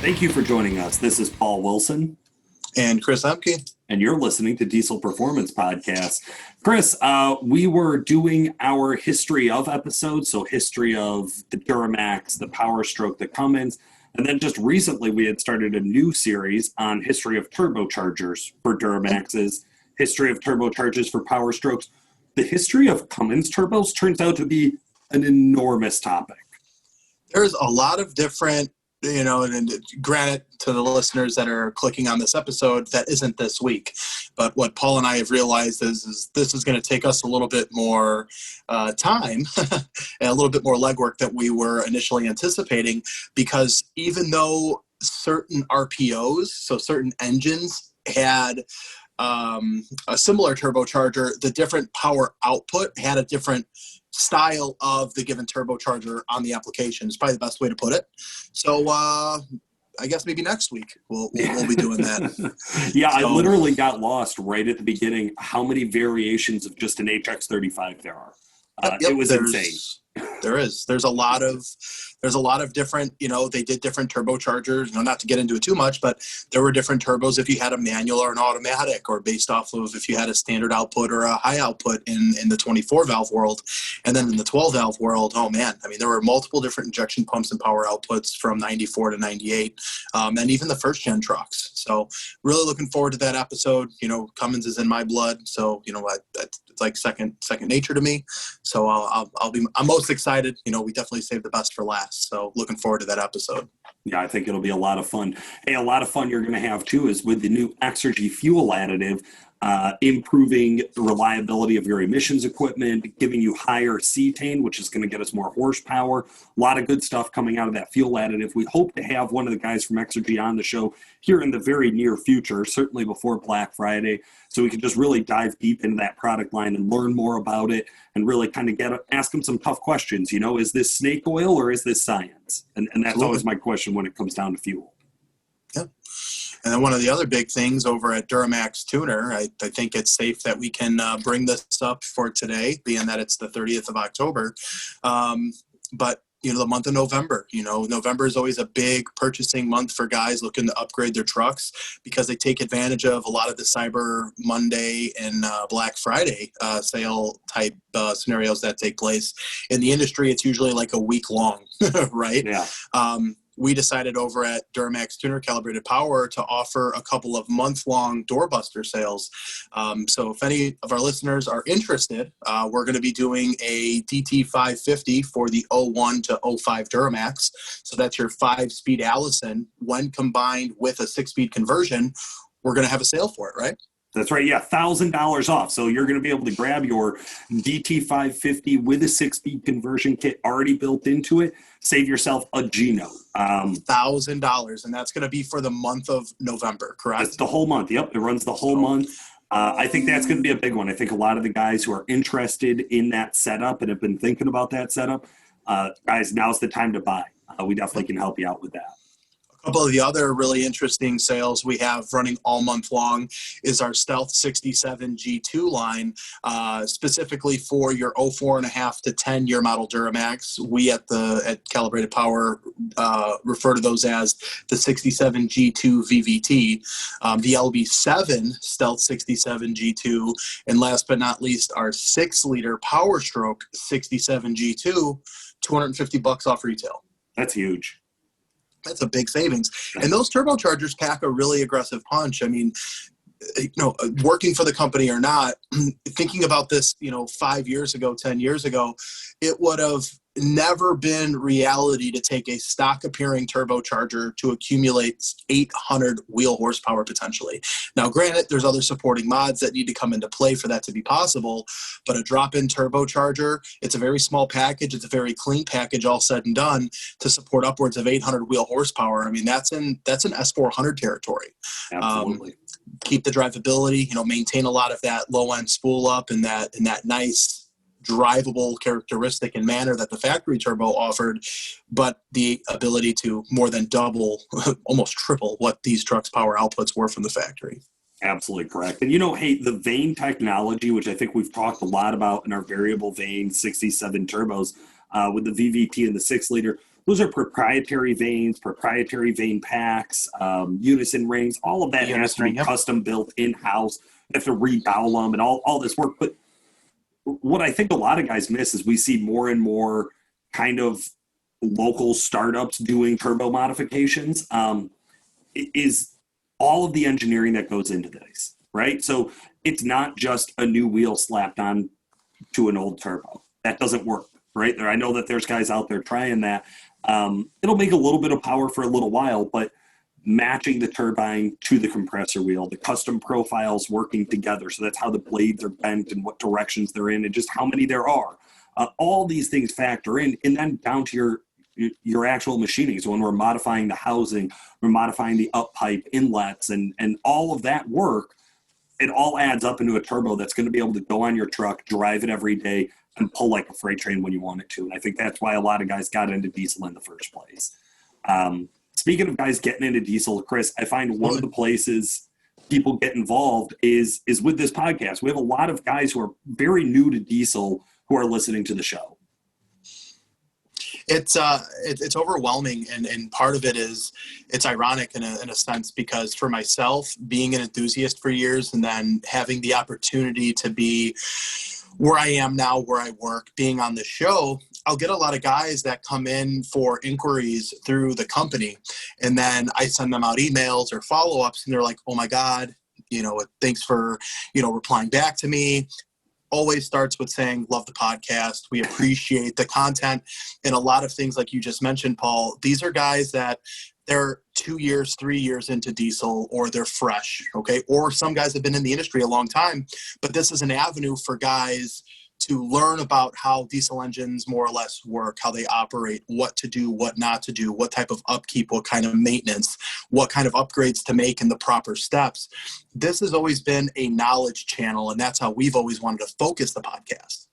Thank you for joining us. This is Paul Wilson. And Chris Lemke. And you're listening to Diesel Performance Podcast. Chris, we were doing our history of episodes, so history of the Duramax, the Power Stroke, the Cummins, and then just recently we had started a new series on history of turbochargers for Duramaxes, history of turbochargers for Power Strokes. The history of Cummins turbos turns out to be an enormous topic. There's a lot of different, and granted to the listeners that are clicking on this episode, that isn't this week. But what Paul and I have realized is this is going to take us a little bit more time and a little bit more legwork than we were initially anticipating, because even though certain RPOs, so certain engines, had a similar turbocharger, the different power output had a different style of the given turbocharger on the application is probably the best way to put it. So I guess maybe next week we'll be doing that. Yeah, so, I literally got lost right at the beginning how many variations of just an HX35 there are. It was insane. There's a lot of different, they did different turbochargers, not to get into it too much, but there were different turbos if you had a manual or an automatic, or based off of if you had a standard output or a high output in the 24 valve world. And then in the 12 valve world, oh man, I mean, there were multiple different injection pumps and power outputs from 94 to 98, and even the first gen trucks. So really looking forward to that episode. Cummins is in my blood. So, it's like second nature to me. So I'm most excited. We definitely saved the best for last. So looking forward to that episode. Yeah, I think it'll be a lot of fun. Hey, a lot of fun you're going to have too is with the new Exergy fuel additive, improving the reliability of your emissions equipment, giving you higher cetane, which is going to get us more horsepower. A lot of good stuff coming out of that fuel additive. We hope to have one of the guys from Exergy on the show here in the very near future, certainly before Black Friday, so we can just really dive deep into that product line and learn more about it and really kind of ask them some tough questions. Is this snake oil or is this science? And that's always my question when it comes down to fuel. Yep. And then one of the other big things over at Duramax Tuner, I think it's safe that we can bring this up for today, being that it's the 30th of October. But the month of November, November is always a big purchasing month for guys looking to upgrade their trucks, because they take advantage of a lot of the Cyber Monday and Black Friday sale type scenarios that take place. In the industry, it's usually like a week long, right? Yeah. We decided over at Duramax Tuner Calibrated Power to offer a couple of month-long doorbuster sales. So if any of our listeners are interested, we're going to be doing a DT550 for the 01 to 05 Duramax. So that's your 5-speed Allison. When combined with a 6-speed conversion, we're going to have a sale for it, right? That's right. Yeah, $1,000 off. So you're going to be able to grab your DT550 with a 6-speed conversion kit already built into it. Save yourself a G-Note. $1,000, and that's going to be for the month of November, correct? It's the whole month. Yep, it runs the whole month. I think that's going to be a big one. I think a lot of the guys who are interested in that setup and have been thinking about that setup, guys, now's the time to buy. We definitely can help you out with that. A couple of the other really interesting sales we have running all month long is our Stealth 67 G2 line, specifically for your 04.5 to 10-year model Duramax. We at Calibrated Power refer to those as the 67 G2 VVT, the LB7 Stealth 67 G2, and last but not least, our 6-liter Power Stroke 67 G2, $250 off retail. That's huge. That's a big savings. And those turbochargers pack a really aggressive punch. I mean, working for the company or not, thinking about this, 5 years ago, 10 years ago, it would have never been reality to take a stock appearing turbocharger to accumulate 800 wheel horsepower potentially. Now, granted, there's other supporting mods that need to come into play for that to be possible, but a drop-in turbocharger, it's a very small package. It's a very clean package, all said and done, to support upwards of 800 wheel horsepower. I mean, that's an S400 territory. Absolutely. Keep the drivability, maintain a lot of that low-end spool up and that nice drivable characteristic and manner that the factory turbo offered, but the ability to more than double, almost triple what these trucks' power outputs were from the factory. Absolutely correct. And hey, the vane technology, which I think we've talked a lot about in our variable vane 67 turbos with the VVT and the 6-liter, those are proprietary vanes, proprietary vane packs, unison rings. All of that has to be custom built in-house. You have to redowel them and all this work. But what I think a lot of guys miss is we see more and more kind of local startups doing turbo modifications, is all of the engineering that goes into this, right? So it's not just a new wheel slapped on to an old turbo. That doesn't work, right? I know that there's guys out there trying that. It'll make a little bit of power for a little while, but matching the turbine to the compressor wheel, the custom profiles working together. So that's how the blades are bent and what directions they're in and just how many there are. All these things factor in, and then down to your actual machining. So when we're modifying the housing, we're modifying the up pipe inlets and all of that work, it all adds up into a turbo that's going to be able to go on your truck, drive it every day, and pull like a freight train when you want it to. And I think that's why a lot of guys got into diesel in the first place. Speaking of guys getting into diesel, Chris, I find one of the places people get involved is with this podcast. We have a lot of guys who are very new to diesel who are listening to the show. It's overwhelming, and part of it is it's ironic in a sense, because for myself, being an enthusiast for years and then having the opportunity to be where I am now, where I work, being on the show, I'll get a lot of guys that come in for inquiries through the company, and then I send them out emails or follow-ups, and they're like, "Oh my God, thanks for replying back to me." Always starts with saying, "Love the podcast. We appreciate the content." And a lot of things like you just mentioned, Paul, these are guys that they're 2 years, 3 years into diesel, or they're fresh. Okay. Or some guys have been in the industry a long time, but this is an avenue for guys to learn about how diesel engines more or less work, how they operate, what to do, what not to do, what type of upkeep, what kind of maintenance, what kind of upgrades to make in the proper steps. This has always been a knowledge channel, and that's how we've always wanted to focus the podcast.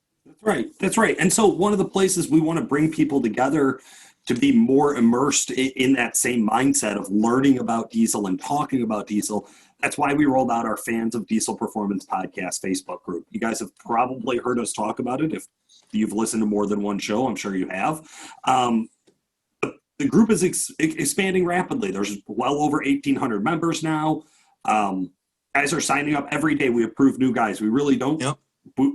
That's right. And so one of the places we want to bring people together to be more immersed in that same mindset of learning about diesel and talking about diesel. That's why we rolled out our Fans of Diesel Performance podcast Facebook group. You guys have probably heard us talk about it. If you've listened to more than one show, I'm sure you have. The group is expanding rapidly. There's well over 1,800 members now. Guys are signing up every day. We approve new guys. We really don't. Yep.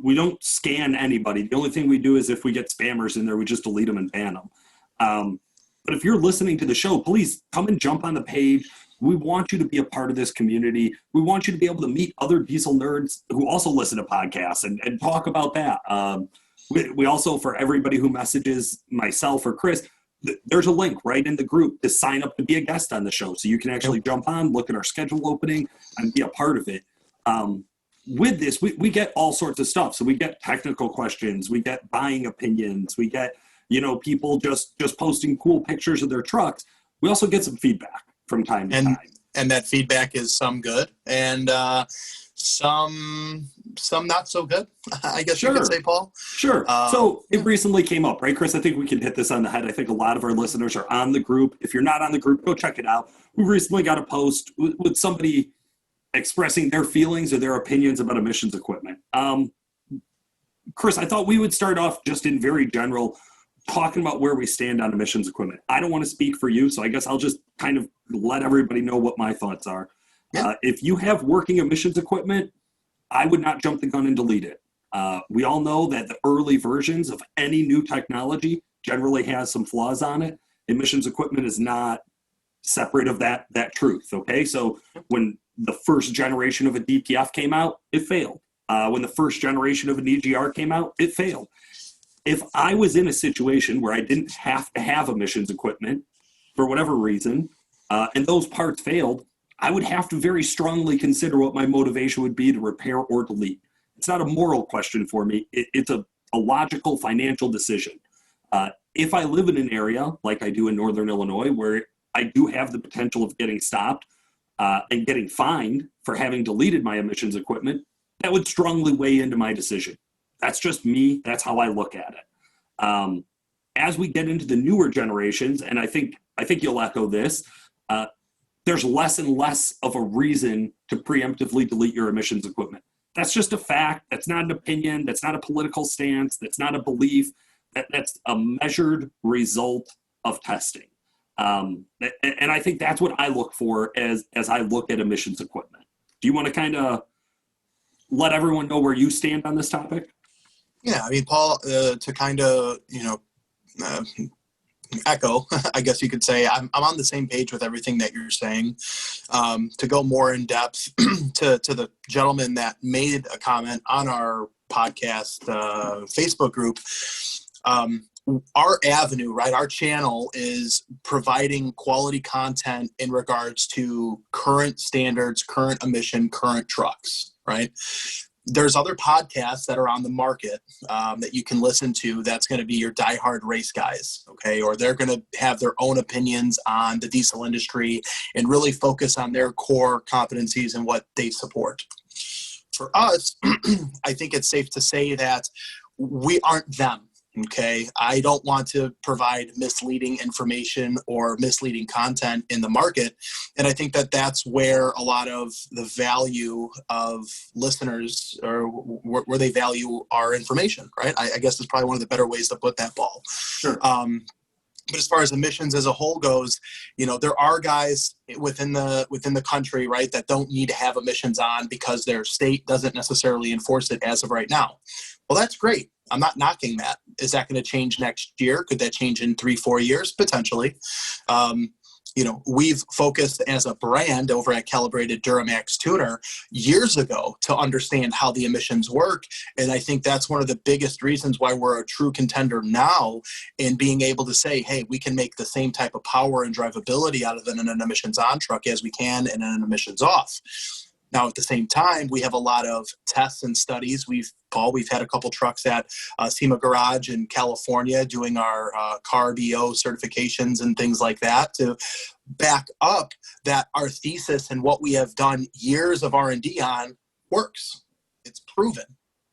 We don't scan anybody. The only thing we do is if we get spammers in there, we just delete them and ban them. But if you're listening to the show, please come and jump on the page. We want you to be a part of this community. We want you to be able to meet other diesel nerds who also listen to podcasts and talk about that. We also, for everybody who messages myself or Chris, there's a link right in the group to sign up to be a guest on the show. So you can actually jump on, look at our schedule opening, and be a part of it. With this, we get all sorts of stuff. So we get technical questions, we get buying opinions, we get people just posting cool pictures of their trucks. We also get some feedback from time to time. And that feedback is some good and some not so good, I guess you could say, Paul. Sure. So it recently came up, right, Chris? I think we can hit this on the head. I think a lot of our listeners are on the group. If you're not on the group, go check it out. We recently got a post with somebody expressing their feelings or their opinions about emissions equipment. Chris, I thought we would start off just in very general, talking about where we stand on emissions equipment. I don't want to speak for you, so I guess I'll just kind of let everybody know what my thoughts are. Yeah. If you have working emissions equipment, I would not jump the gun and delete it. We all know that the early versions of any new technology generally has some flaws on it. Emissions equipment is not separate of that truth, okay? So when the first generation of a DPF came out, it failed. When the first generation of an EGR came out, it failed. If I was in a situation where I didn't have to have emissions equipment for whatever reason, and those parts failed, I would have to very strongly consider what my motivation would be to repair or delete. It's not a moral question for me. It's a logical financial decision. If I live in an area like I do in Northern Illinois, where I do have the potential of getting stopped and getting fined for having deleted my emissions equipment, that would strongly weigh into my decision. That's just me. That's how I look at it. As we get into the newer generations, and I think you'll echo this, there's less and less of a reason to preemptively delete your emissions equipment. That's just a fact. That's not an opinion. That's not a political stance. That's not a belief. That's a measured result of testing. And I think that's what I look for as I look at emissions equipment. Do you want to kind of let everyone know where you stand on this topic? Yeah, I mean, Paul, to kind of, echo, I guess you could say, I'm on the same page with everything that you're saying. To go more in depth to the gentleman that made a comment on our podcast Facebook group, our avenue, right, our channel is providing quality content in regards to current standards, current emission, current trucks, right? There's other podcasts that are on the market that you can listen to that's going to be your diehard race guys, okay? Or they're going to have their own opinions on the diesel industry and really focus on their core competencies and what they support. For us, I think it's safe to say that we aren't them. Okay, I don't want to provide misleading information or misleading content in the market. And I think that that's where a lot of the value of listeners, or where they value our information, right? I guess is probably one of the better ways to put that, Paul. Sure. But as far as emissions as a whole goes, there are guys within the country, right, that don't need to have emissions on because their state doesn't necessarily enforce it as of right now. Well, that's great. I'm not knocking that. Is that going to change next year? Could that change in 3-4 years? Potentially. We've focused as a brand over at Calibrated Duramax Tuner years ago to understand how the emissions work. And I think that's one of the biggest reasons why we're a true contender now in being able to say, hey, we can make the same type of power and drivability out of an emissions on truck as we can in an emissions off. Now, at the same time, we have a lot of tests and studies. We've had a couple trucks at SEMA Garage in California doing our CARB-EO certifications and things like that to back up that our thesis and what we have done years of R&D on works. It's proven.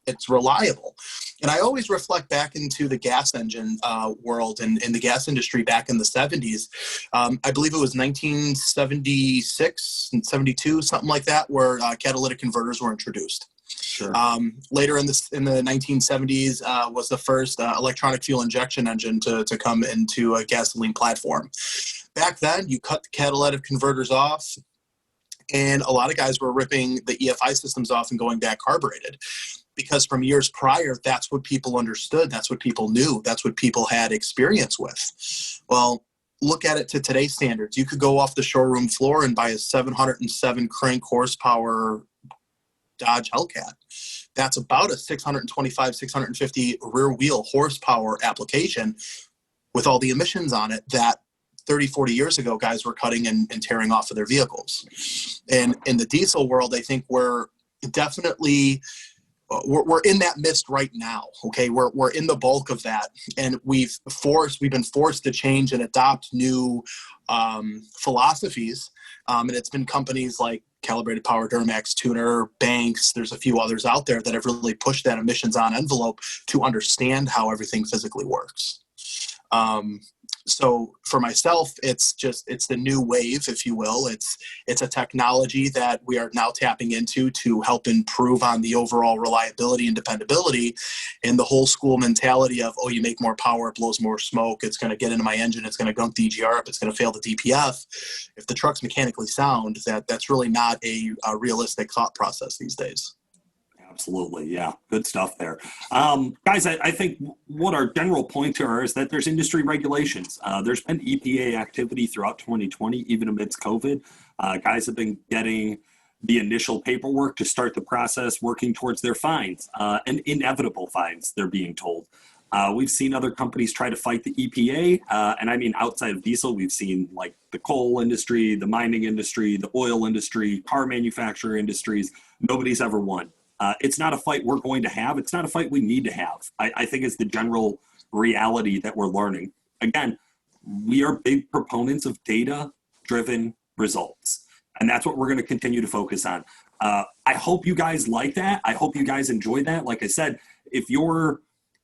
It's reliable. And I always reflect back into the gas engine world and in the gas industry back in the 70s. I believe it was 1976 and 72, something like that, where catalytic converters were introduced. Sure. Later in the 1970s was the first electronic fuel injection engine to come into a gasoline platform. Back then, you cut the catalytic converters off, and a lot of guys were ripping the EFI systems off and going back carbureted. Because from years prior, that's what people understood. That's what people knew. That's what people had experience with. Well, look at it to today's standards. You could go off the showroom floor and buy a 707 crank horsepower Dodge Hellcat. That's about a 625, 650 rear wheel horsepower application with all the emissions on it that 30, 40 years ago, guys were cutting and tearing off of their vehicles. And in the diesel world, I think we're definitely... We're in that mist right now. Okay, we're in the bulk of that, and we've been forced to change and adopt new philosophies. And it's been companies like Calibrated Power, Duramax Tuner, Banks. There's a few others out there that have really pushed that emissions on envelope to understand how everything physically works. So for myself, it's the new wave, if you will. It's a technology that we are now tapping into to help improve on the overall reliability and dependability, and the whole school mentality of, oh, you make more power, it blows more smoke, it's going to get into my engine, it's going to gunk the EGR up, it's going to fail the DPF. If the truck's mechanically sound, that's really not a realistic thought process these days. Absolutely. Yeah. Good stuff there. Guys, I think what our general points are is that there's industry regulations. There's been EPA activity throughout 2020, even amidst COVID. Guys have been getting the initial paperwork to start the process, working towards their fines, and inevitable fines, they're being told. We've seen other companies try to fight the EPA. And I mean, outside of diesel, we've seen like the coal industry, the mining industry, the oil industry, car manufacturer industries. Nobody's ever won. It's not a fight we're going to have. It's not a fight we need to have. I think it's the general reality that we're learning. Again, we are big proponents of data-driven results, and that's what we're going to continue to focus on. I hope you guys like that. I hope you guys enjoy that. Like I said, if you're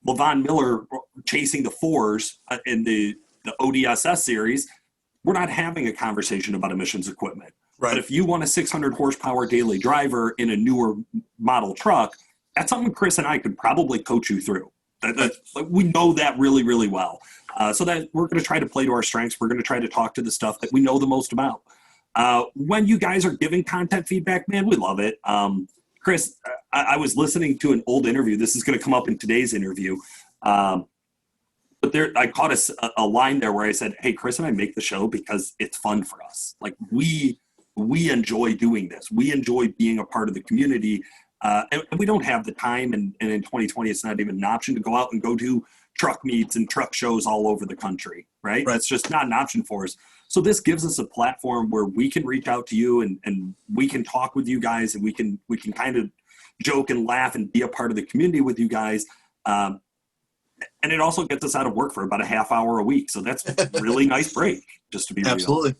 Levon Miller chasing the fours in the ODSS series, we're not having a conversation about emissions equipment. Right. But if you want a 600 horsepower daily driver in a newer model truck, that's something Chris and I could probably coach you through. We know that really, really well. So that we're going to try to play to our strengths. We're going to try to talk to the stuff that we know the most about. When you guys are giving content feedback, man, we love it. Chris, I was listening to an old interview. This is going to come up in today's interview. But I caught a line there where I said, hey, Chris and I make the show because it's fun for us. Like we enjoy doing this. We enjoy being a part of the community. And we don't have the time. And in 2020, it's not even an option to go out and go to truck meets and truck shows all over the country, right? It's just not an option for us. So this gives us a platform where we can reach out to you and we can talk with you guys, and we can kind of joke and laugh and be a part of the community with you guys. And it also gets us out of work for about a half hour a week. So that's a really nice break, just to be real. Absolutely.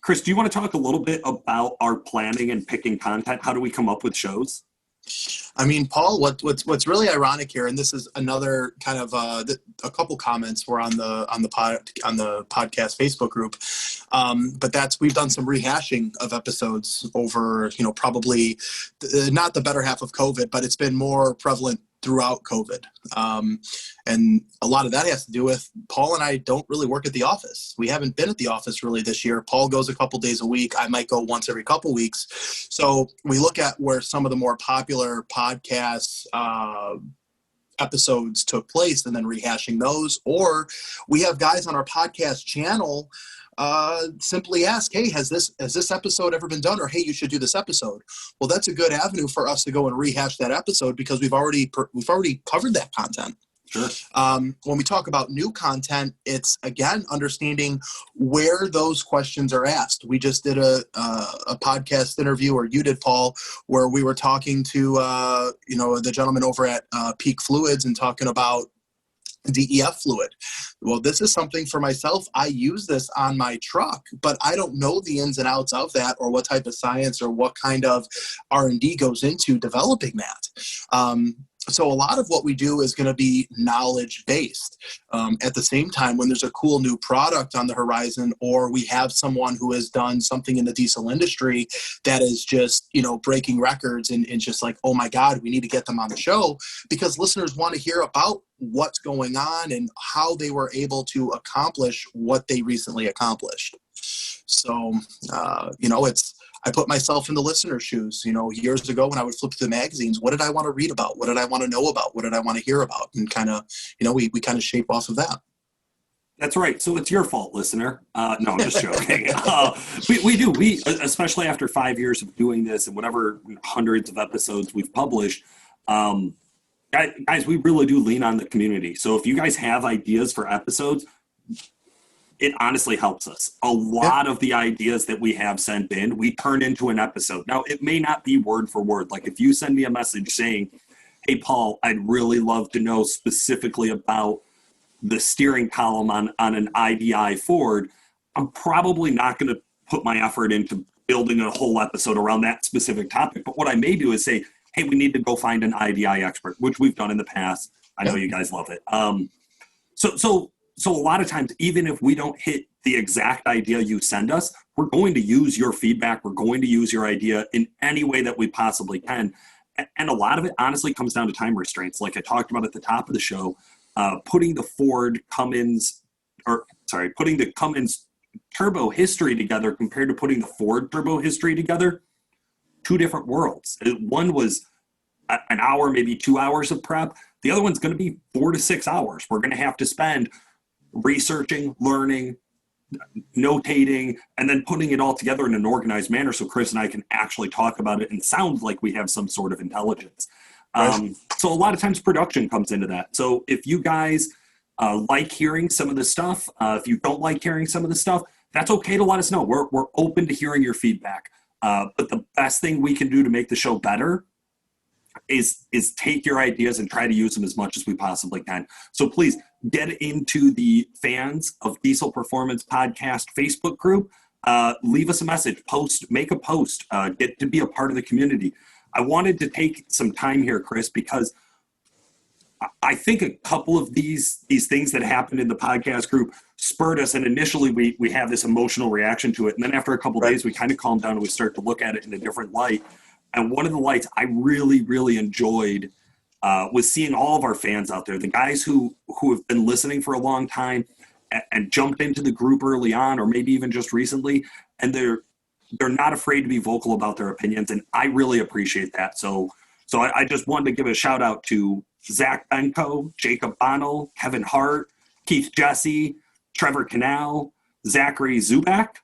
Chris, do you want to talk a little bit about our planning and picking content? How do we come up with shows? I mean, Paul, what's really ironic here, and this is another kind of a couple comments were on the podcast Facebook group, but we've done some rehashing of episodes over probably not the better half of COVID, but it's been more prevalent throughout COVID. And a lot of that has to do with Paul and I don't really work at the office. We haven't been at the office really this year. Paul goes a couple days a week. I might go once every couple weeks. So we look at where some of the more popular podcasts episodes took place and then rehashing those. Or we have guys on our podcast channel simply ask, hey, has this episode ever been done? Or, hey, you should do this episode. Well, that's a good avenue for us to go and rehash that episode because we've already covered that content. Sure. When we talk about new content, it's again understanding where those questions are asked. We just did a podcast interview, or you did, Paul, where we were talking to the gentleman over at Peak Fluids and talking about DEF fluid. Well, this is something for myself. I use this on my truck, but I don't know the ins and outs of that, or what type of science or what kind of R&D goes into developing that. So a lot of what we do is going to be knowledge-based. At the same time, when there's a cool new product on the horizon, or we have someone who has done something in the diesel industry that is just, breaking records and just like, oh my God, we need to get them on the show, because listeners want to hear about what's going on and how they were able to accomplish what they recently accomplished. So, I put myself in the listener's shoes. Years ago when I would flip through the magazines, what did I want to read about? What did I want to know about? What did I want to hear about? And kind of, we kind of shape off of that. That's right. So it's your fault, listener. No, I'm just joking. We do. We, especially after 5 years of doing this and whatever hundreds of episodes we've published, guys, we really do lean on the community. So if you guys have ideas for episodes, it honestly helps us. A lot of the ideas that we have sent in, we turn into an episode. Now, it may not be word for word. Like if you send me a message saying, hey, Paul, I'd really love to know specifically about the steering column on an IDI Ford, I'm probably not going to put my effort into building a whole episode around that specific topic. But what I may do is say, hey, we need to go find an IDI expert, which we've done in the past. I know you guys love it. So a lot of times, even if we don't hit the exact idea you send us, we're going to use your feedback. We're going to use your idea in any way that we possibly can. And a lot of it honestly comes down to time restraints. Like I talked about at the top of the show, putting the Cummins turbo history together compared to putting the Ford turbo history together, two different worlds. One was an hour, maybe 2 hours of prep. The other one's going to be 4 to 6 hours. We're going to have to spend researching, learning, notating, and then putting it all together in an organized manner so Chris and I can actually talk about it and sound like we have some sort of intelligence. So a lot of times production comes into that. So if you guys like hearing some of the stuff, if you don't like hearing some of the stuff, that's okay to let us know. We're open to hearing your feedback. But the best thing we can do to make the show better is take your ideas and try to use them as much as we possibly can. So please get into the Fans of Diesel Performance Podcast Facebook group. Leave us a message, make a post, get to be a part of the community. I wanted to take some time here, Chris, because I think a couple of these things that happened in the podcast group spurred us. And initially we have this emotional reaction to it. And then after a couple of days, we kind of calmed down and we start to look at it in a different light. And one of the lights I really, really enjoyed with seeing all of our fans out there, the guys who have been listening for a long time and jumped into the group early on, or maybe even just recently, and they're not afraid to be vocal about their opinions, and I really appreciate that. So I just wanted to give a shout out to Zach Benko, Jacob Bonnell, Kevin Hart, Keith Jesse, Trevor Canal, Zachary Zubak,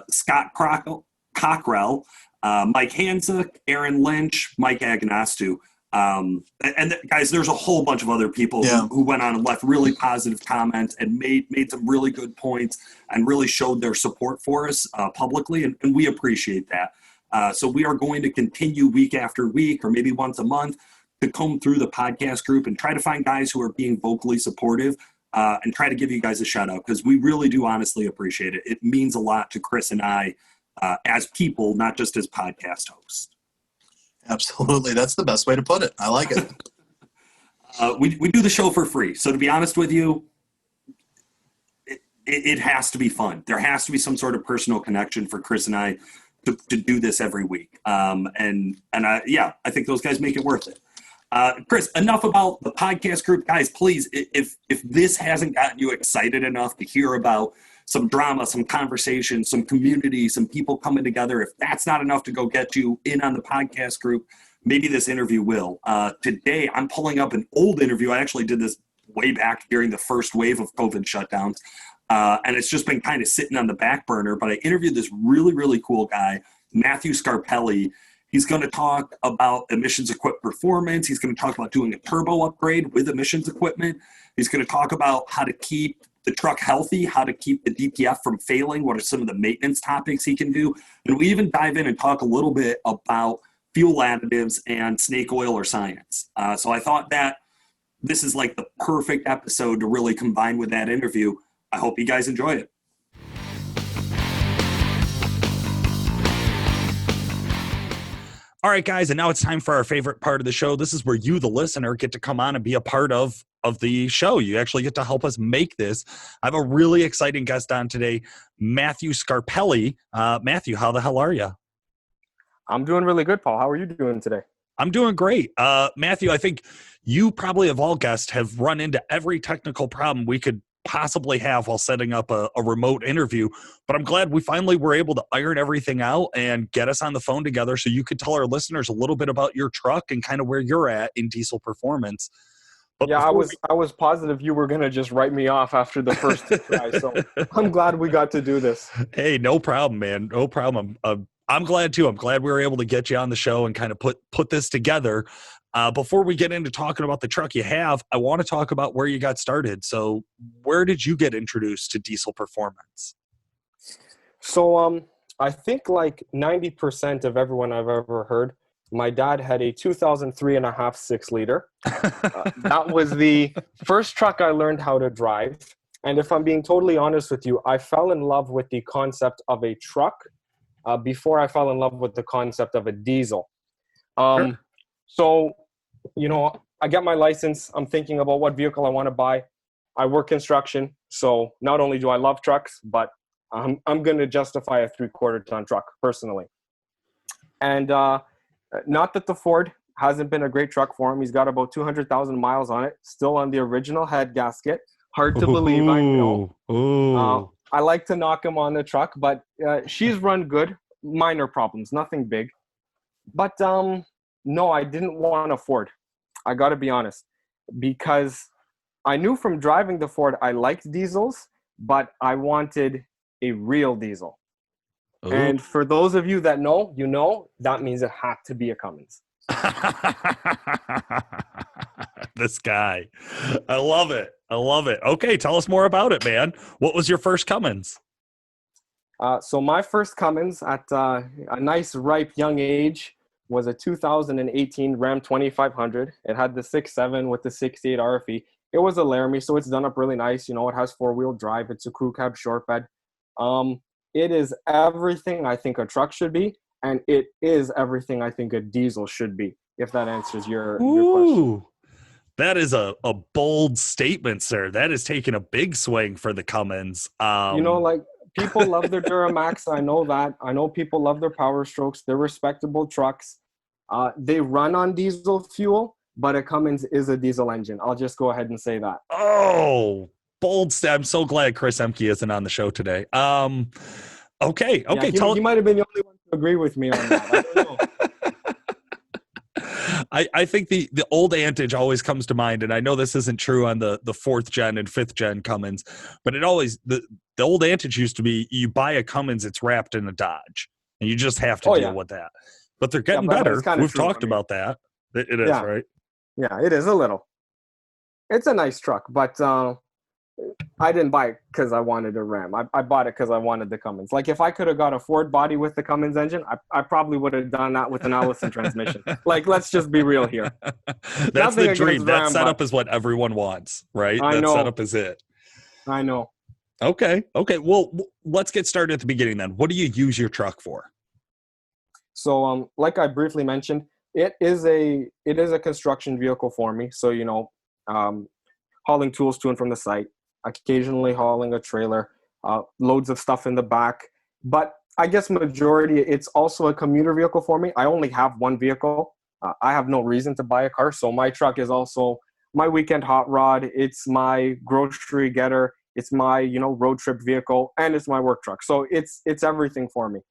Scott Cockrell, Mike Hanzik, Aaron Lynch, Mike Agnostu. Guys, there's a whole bunch of other people who went on and left really positive comments and made some really good points and really showed their support for us publicly, and we appreciate that. So we are going to continue week after week, or maybe once a month, to comb through the podcast group and try to find guys who are being vocally supportive and try to give you guys a shout out, because we really do honestly appreciate it. It means a lot to Chris and I as people, not just as podcast hosts. Absolutely. That's the best way to put it. I like it. We do the show for free. So to be honest with you, it has to be fun. There has to be some sort of personal connection for Chris and I to do this every week. I think those guys make it worth it. Chris, enough about the podcast group. Guys, please, if this hasn't gotten you excited enough to hear about some drama, some conversation, some community, some people coming together, if that's not enough to go get you in on the podcast group, maybe this interview will. Today, I'm pulling up an old interview. I actually did this way back during the first wave of COVID shutdowns, and it's just been kind of sitting on the back burner. But I interviewed this really, really cool guy, Matthew Scarpelli. He's going to talk about emissions-equipped performance. He's going to talk about doing a turbo upgrade with emissions equipment. He's going to talk about how to keep the truck healthy, how to keep the DPF from failing, what are some of the maintenance topics he can do. And we even dive in and talk a little bit about fuel additives and snake oil or science. So I thought that this is like the perfect episode to really combine with that interview. I hope you guys enjoy it. All right, guys, and now it's time for our favorite part of the show. This is where you, the listener, get to come on and be a part of the show. You actually get to help us make this. I have a really exciting guest on today, Matthew Scarpelli. Matthew, how the hell are you? I'm doing really good, Paul. How are you doing today? I'm doing great. Matthew, I think you probably of all guests have run into every technical problem we could possibly have while setting up a remote interview, but I'm glad we finally were able to iron everything out and get us on the phone together so you could tell our listeners a little bit about your truck and kind of where you're at in diesel performance. But yeah, I was positive you were going to just write me off after the first try, so I'm glad we got to do this. Hey, no problem, man. No problem. I'm glad too. I'm glad we were able to get you on the show and kind of put this together. Before we get into talking about the truck you have, I want to talk about where you got started. So where did you get introduced to diesel performance? So I think like 90% of everyone I've ever heard, my dad had a 2003 and a half 6-liter. That was the first truck I learned how to drive. And if I'm being totally honest with you, I fell in love with the concept of a truck before I fell in love with the concept of a diesel. Sure. So, you know, I got my license. I'm thinking about what vehicle I want to buy. I work construction. So not only do I love trucks, but I'm going to justify a 3/4 ton truck personally. And not that the Ford hasn't been a great truck for him. He's got about 200,000 miles on it, still on the original head gasket. Hard to believe, I know. I like to knock him on the truck, but she's run good. Minor problems, nothing big. But no, I didn't want a Ford. I got to be honest, because I knew from driving the Ford I liked diesels, but I wanted a real diesel. Ooh. And for those of you that know, you know, that means it had to be a Cummins. This guy. I love it. I love it. Okay, tell us more about it, man. What was your first Cummins? So my first Cummins at a nice, ripe, young age was a 2018 Ram 2500. It had the 6.7 with the 68 RFE. It was a Laramie, so it's done up really nice. You know, it has 4-wheel drive. It's a crew cab short bed. It is everything I think a truck should be, and it is everything I think a diesel should be, if that answers your question. That is a bold statement, sir. That is taking a big swing for the Cummins. You know, like, people love their Duramax. I know that. I know people love their Power Strokes. They're respectable trucks. They run on diesel fuel, but a Cummins is a diesel engine. I'll just go ahead and say that. Oh, bold step. I'm so glad Chris Emke isn't on the show today. Okay. Yeah, he might have been the only one to agree with me on that. I don't know. I think the old adage always comes to mind, and I know this isn't true on the 4th gen and 5th gen Cummins, but it always the old adage used to be you buy a Cummins, it's wrapped in a Dodge, and you just have to deal with that. But they're getting better. We've talked about that. It is, right? Yeah, it is a little. It's a nice truck, but I didn't buy it because I wanted a Ram. I bought it because I wanted the Cummins. Like, if I could have got a Ford body with the Cummins engine, I probably would have done that with an Allison transmission. Like, let's just be real here. That's Nothing the dream. against That Ram, setup is what everyone wants, right? I That know. setup is it. I know. Okay. Well, let's get started at the beginning then. What do you use your truck for? So, like I briefly mentioned, it is a construction vehicle for me. So, hauling tools to and from the site, occasionally hauling a trailer, loads of stuff in the back. But I guess majority, it's also a commuter vehicle for me. I only have one vehicle. I have no reason to buy a car. So my truck is also my weekend hot rod. It's my grocery getter. It's my, road trip vehicle, and it's my work truck. So it's everything for me.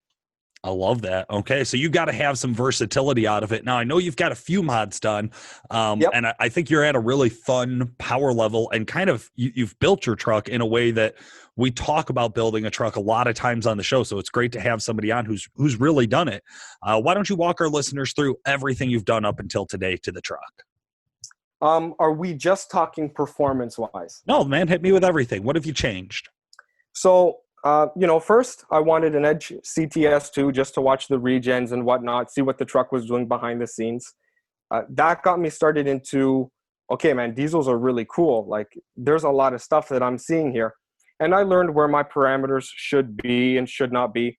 I love that. Okay, so you got to have some versatility out of it. Now, I know you've got a few mods done, and I think you're at a really fun power level, and kind of you've built your truck in a way that we talk about building a truck a lot of times on the show. So it's great to have somebody on who's really done it. Why don't you walk our listeners through everything you've done up until today to the truck? Are we just talking performance-wise? No, man, hit me with everything. What have you changed? So, first I wanted an Edge CTS2 just to watch the regens and whatnot, see what the truck was doing behind the scenes. That got me started into, okay, man, diesels are really cool. Like, there's a lot of stuff that I'm seeing here. And I learned where my parameters should be and should not be.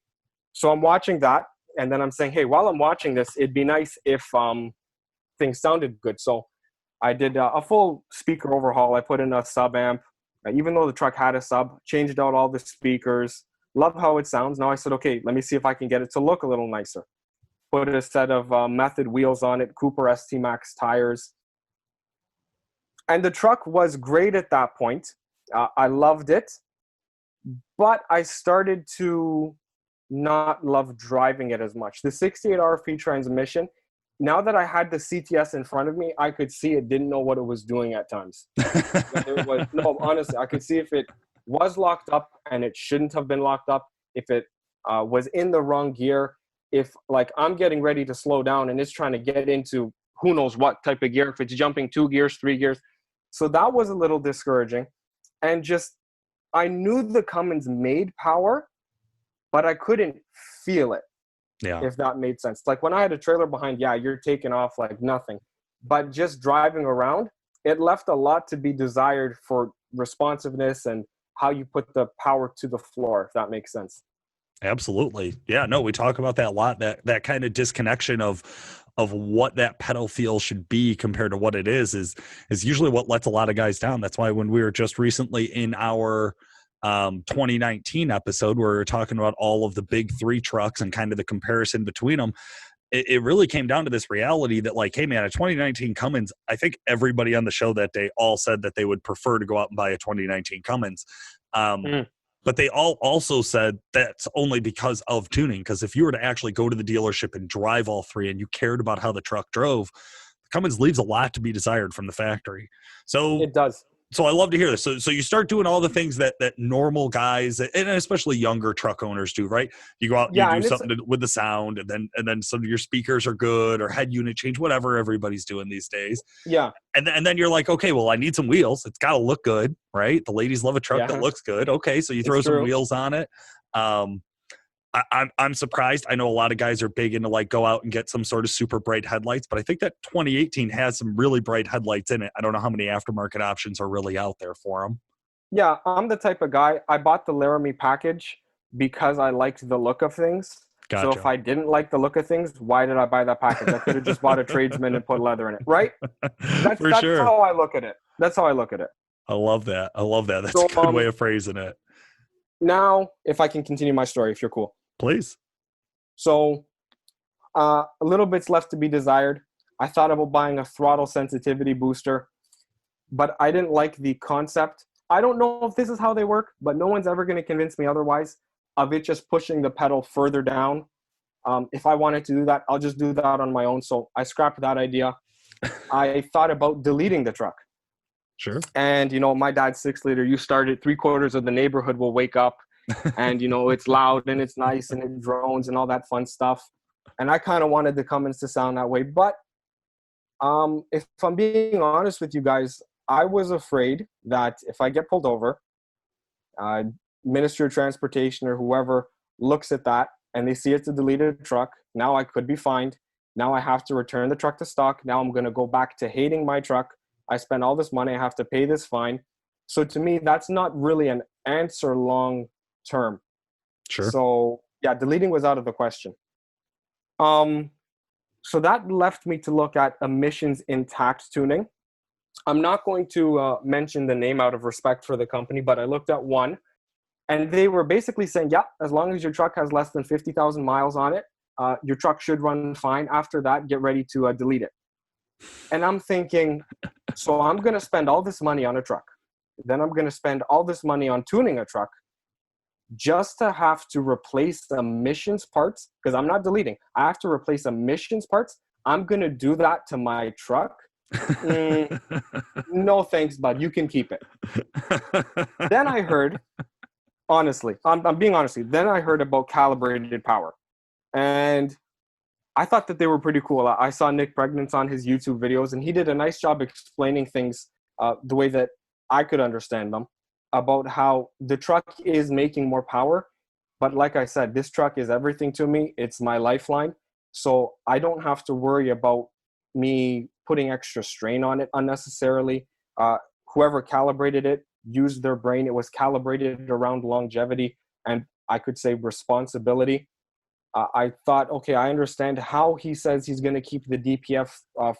So I'm watching that, and then I'm saying, hey, while I'm watching this, it'd be nice if things sounded good. So I did a full speaker overhaul. I put in a sub amp. Even though the truck had a sub, changed out all the speakers. Love how it sounds. Now I said, okay, let me see if I can get it to look a little nicer. Put a set of Method wheels on it, Cooper ST Max tires. And the truck was great at that point. I loved it. But I started to not love driving it as much. The 68 RFP transmission, now that I had the CTS in front of me, I could see it didn't know what it was doing at times. Honestly, I could see if it was locked up and it shouldn't have been locked up, if it was in the wrong gear, if, like, I'm getting ready to slow down and it's trying to get into who knows what type of gear, if it's jumping 2 gears, 3 gears. So that was a little discouraging. And just, I knew the Cummins made power, but I couldn't feel it. Yeah. If that made sense. Like, when I had a trailer behind, you're taking off like nothing. But just driving around, it left a lot to be desired for responsiveness and how you put the power to the floor, if that makes sense. Absolutely. Yeah, no, we talk about that a lot, that kind of disconnection of what that pedal feel should be compared to what it is usually what lets a lot of guys down. That's why when we were just recently in our 2019 episode where we were talking about all of the big 3 trucks and kind of the comparison between them, it really came down to this reality that, like, hey man, a 2019 Cummins, I think everybody on the show that day all said that they would prefer to go out and buy a 2019 Cummins. But they all also said that's only because of tuning. Because if you were to actually go to the dealership and drive all 3 and you cared about how the truck drove, Cummins leaves a lot to be desired from the factory. So it does. So I love to hear this. So you start doing all the things that normal guys and especially younger truck owners do, right? You go out and you do something with the sound, and then some of your speakers are good or head unit change, whatever everybody's doing these days. Yeah. And then you're like, okay, well, I need some wheels. It's got to look good, right? The ladies love a truck that looks good. Okay, so you throw some wheels on it. I'm surprised. I know a lot of guys are big into, like, go out and get some sort of super bright headlights, but I think that 2018 has some really bright headlights in it. I don't know how many aftermarket options are really out there for them. Yeah, I'm the type of guy, I bought the Laramie package because I liked the look of things. Gotcha. So if I didn't like the look of things, why did I buy that package? I could have just bought a tradesman and put leather in it, right? That's how I look at it. That's how I look at it. I love that. That's a good way of phrasing it. Now, if I can continue my story, if you're cool. Please. So a little bit's left to be desired. I thought about buying a throttle sensitivity booster, but I didn't like the concept. I don't know if this is how they work, but no one's ever going to convince me otherwise of it just pushing the pedal further down. If I wanted to do that, I'll just do that on my own. So I scrapped that idea. I thought about deleting the truck. Sure. And, my dad's 6-liter, you start it, 3/4 of the neighborhood will wake up and, it's loud and it's nice and it drones and all that fun stuff. And I kind of wanted the Cummins to sound that way. But if I'm being honest with you guys, I was afraid that if I get pulled over, Ministry of Transportation or whoever looks at that and they see it's a deleted truck, now I could be fined. Now I have to return the truck to stock. Now I'm going to go back to hating my truck. I spent all this money. I have to pay this fine. So to me, that's not really an answer long term. Sure. So yeah, deleting was out of the question. So that left me to look at emissions intact tuning. I'm not going to mention the name out of respect for the company, but I looked at one and they were basically saying, yeah, as long as your truck has less than 50,000 miles on it, your truck should run fine. After that, get ready to delete it. And I'm thinking, so I'm going to spend all this money on a truck. Then I'm going to spend all this money on tuning a truck just to have to replace emissions parts, because I'm not deleting. I have to replace emissions parts. I'm going to do that to my truck. No thanks, bud. You can keep it. Then I heard, honestly, I'm being honest with you, then I heard about calibrated power. And I thought that they were pretty cool. I saw Nick Pregnance on his YouTube videos, and he did a nice job explaining things the way that I could understand them, about how the truck is making more power. But like I said, this truck is everything to me. It's my lifeline. So I don't have to worry about me putting extra strain on it unnecessarily. Whoever calibrated it used their brain. It was calibrated around longevity and I could say responsibility. I thought, okay, I understand how he says he's going to keep the DPF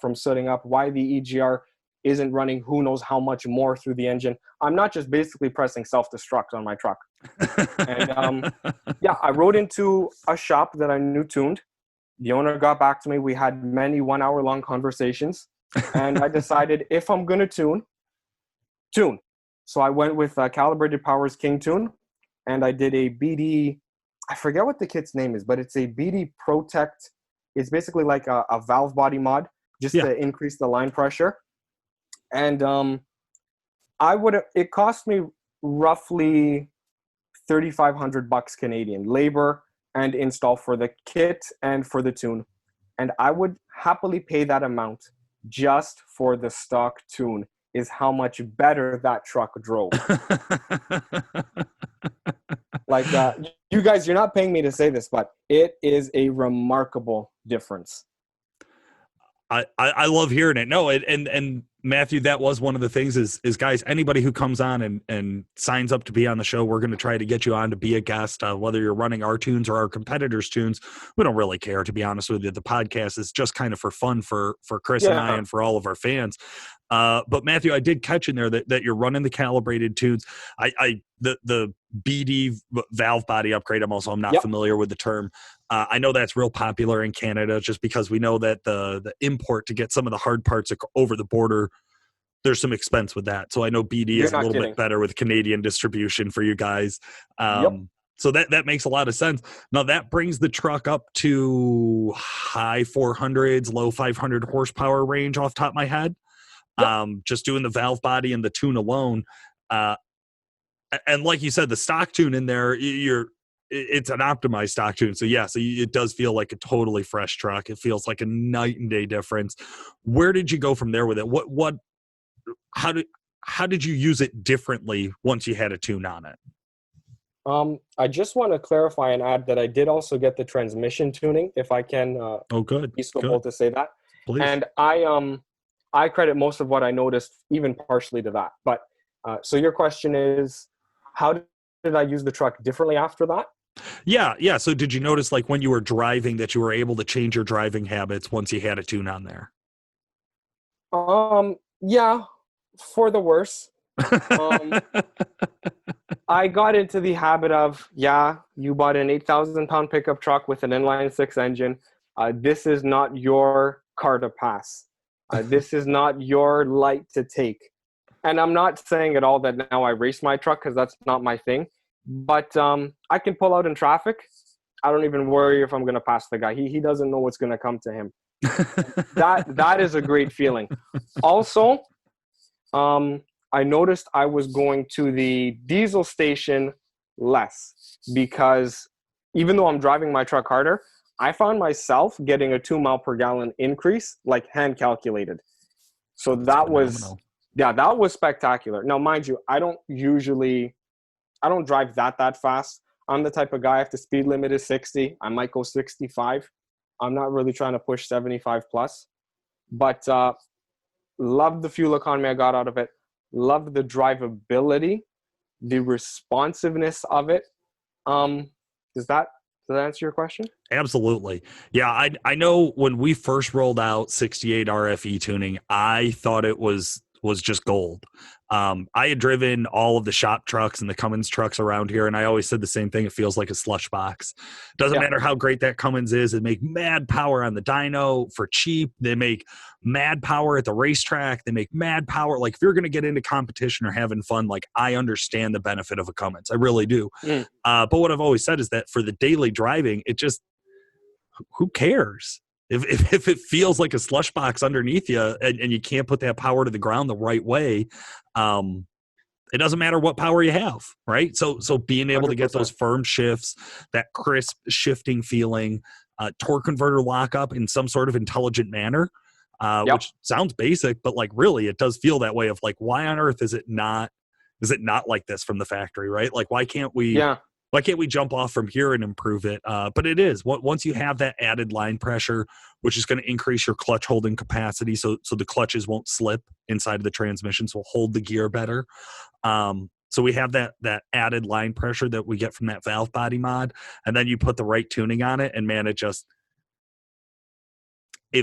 from sooting up, why the EGR isn't running who knows how much more through the engine. I'm not just basically pressing self-destruct on my truck. And yeah, I rode into a shop that I knew tuned. The owner got back to me. We had many 1-hour-long conversations. And I decided if I'm going to tune. So I went with Calibrated Power's King Tune. And I did a BD, I forget what the kit's name is, but it's a BD Protect. It's basically like a valve body mod just to increase the line pressure. And it cost me roughly $3,500 Canadian, labor and install for the kit and for the tune. And I would happily pay that amount just for the stock tune, is how much better that truck drove. Like, you guys, you're not paying me to say this, but it is a remarkable difference. I love hearing it. No, and Matthew, that was one of the things is guys, anybody who comes on and signs up to be on the show, we're going to try to get you on to be a guest, whether you're running our tunes or our competitors' tunes. We don't really care, to be honest with you. The podcast is just kind of for fun for Chris and I and for all of our fans. But Matthew, I did catch in there that you're running the calibrated tunes. The BD valve body upgrade. I'm not familiar with the term. I know that's real popular in Canada just because we know that the import to get some of the hard parts over the border, there's some expense with that. So I know BD is a little bit better with Canadian distribution for you guys. So that makes a lot of sense. Now that brings the truck up to high 400s, low 500 horsepower range off the top of my head. Just doing the valve body and the tune alone. And like you said, the stock tune in there, it's an optimized stock tune. So it does feel like a totally fresh truck. It feels like a night and day difference. Where did you go from there with it? How did you use it differently once you had a tune on it? I just want to clarify and add that I did also get the transmission tuning, if I can. Good. Be so bold to say that. Please. And I credit most of what I noticed, even partially to that. But so your question is, how did I use the truck differently after that? Yeah. So did you notice, like, when you were driving, that you were able to change your driving habits once you had a tune on there? Yeah, for the worse. I got into the habit of, you bought an 8,000-pound pickup truck with an inline-six engine. This is not your car to pass. This is not your light to take. And I'm not saying at all that now I race my truck, because that's not my thing. But I can pull out in traffic. I don't even worry if I'm going to pass the guy. He doesn't know what's going to come to him. That is a great feeling. Also, I noticed I was going to the diesel station less, because even though I'm driving my truck harder, I found myself getting a 2 mile per gallon increase, like hand calculated. So that was spectacular. Now, mind you, I don't drive that fast. I'm the type of guy, if the speed limit is 60, I might go 65. I'm not really trying to push 75 plus. But loved the fuel economy I got out of it. Loved the drivability, the responsiveness of it. Does that answer your question? Absolutely. Yeah, I know when we first rolled out 68 RFE tuning, I thought it was just gold. I had driven all of the shop trucks and the Cummins trucks around here, and I always said the same thing. It feels like a slush box. Doesn't matter how great that Cummins is. They make mad power on the dyno for cheap. They make mad power at the racetrack. They make mad power. Like, if you're going to get into competition or having fun, like, I understand the benefit of a Cummins. I really do. But what I've always said is that for the daily driving, it just, who cares? If it feels like a slush box underneath you and you can't put that power to the ground the right way, it doesn't matter what power you have, right? So being able 100%. To get those firm shifts, that crisp shifting feeling, torque converter lockup in some sort of intelligent manner, which sounds basic, but like really it does feel that way of like, why on earth is it not like this from the factory, right? Like, why can't we jump off from here and improve it? But it is. Once you have that added line pressure, which is going to increase your clutch holding capacity, so the clutches won't slip inside of the transmission, so hold the gear better. So we have that added line pressure that we get from that valve body mod, and then you put the right tuning on it, and man, it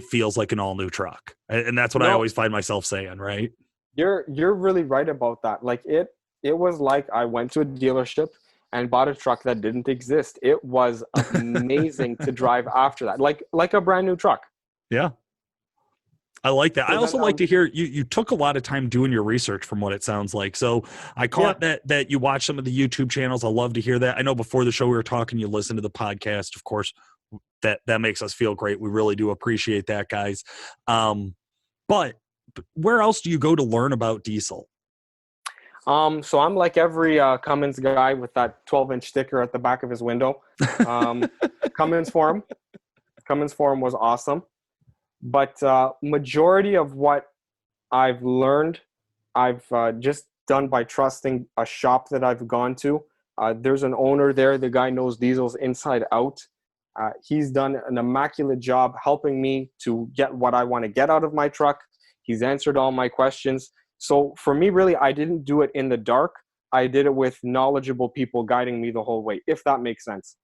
feels like an all new truck. And that's what I always find myself saying, right? You're really right about that. Like it was like I went to a dealership and bought a truck that didn't exist. It was amazing to drive after that, like a brand new truck. Yeah. I like that. So I also like to hear you took a lot of time doing your research from what it sounds like. So I caught that you watch some of the YouTube channels. I love to hear that. I know before the show we were talking, you listened to the podcast. Of course, that makes us feel great. We really do appreciate that, guys. But where else do you go to learn about diesel? So I'm like every Cummins guy with that 12-inch sticker at the back of his window. Cummins Forum was awesome. But majority of what I've learned, I've just done by trusting a shop that I've gone to. There's an owner there. The guy knows diesels inside out. He's done an immaculate job helping me to get what I want to get out of my truck. He's answered all my questions. So for me, really, I didn't do it in the dark. I did it with knowledgeable people guiding me the whole way, if that makes sense.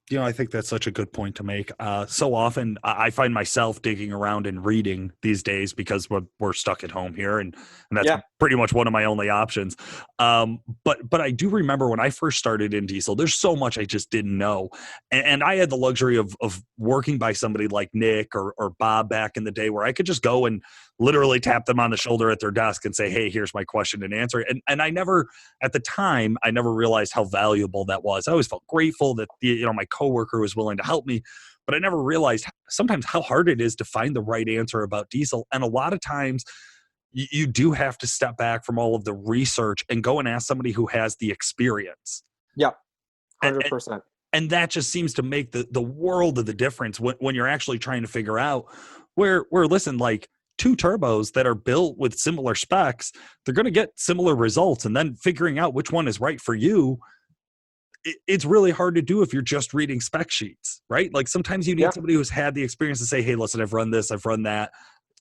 You know, I think that's such a good point to make. So often I find myself digging around and reading these days because we're stuck at home here, and that's pretty much one of my only options. But I do remember when I first started in diesel, there's so much I just didn't know. And I had the luxury of working by somebody like Nick or Bob back in the day where I could just go and literally tap them on the shoulder at their desk and say, hey, here's my question and answer. And I never, at the time, I never realized how valuable that was. I always felt grateful that my coworker was willing to help me, but I never realized sometimes how hard it is to find the right answer about diesel. And a lot of times you do have to step back from all of the research and go and ask somebody who has the experience. Yeah, 100%. And that just seems to make the world of the difference when you're actually trying to figure out where listen, like, two turbos that are built with similar specs, they're going to get similar results. And then figuring out which one is right for you, it's really hard to do if you're just reading spec sheets, right? Like sometimes you need somebody who's had the experience to say, hey, listen, I've run this, I've run that.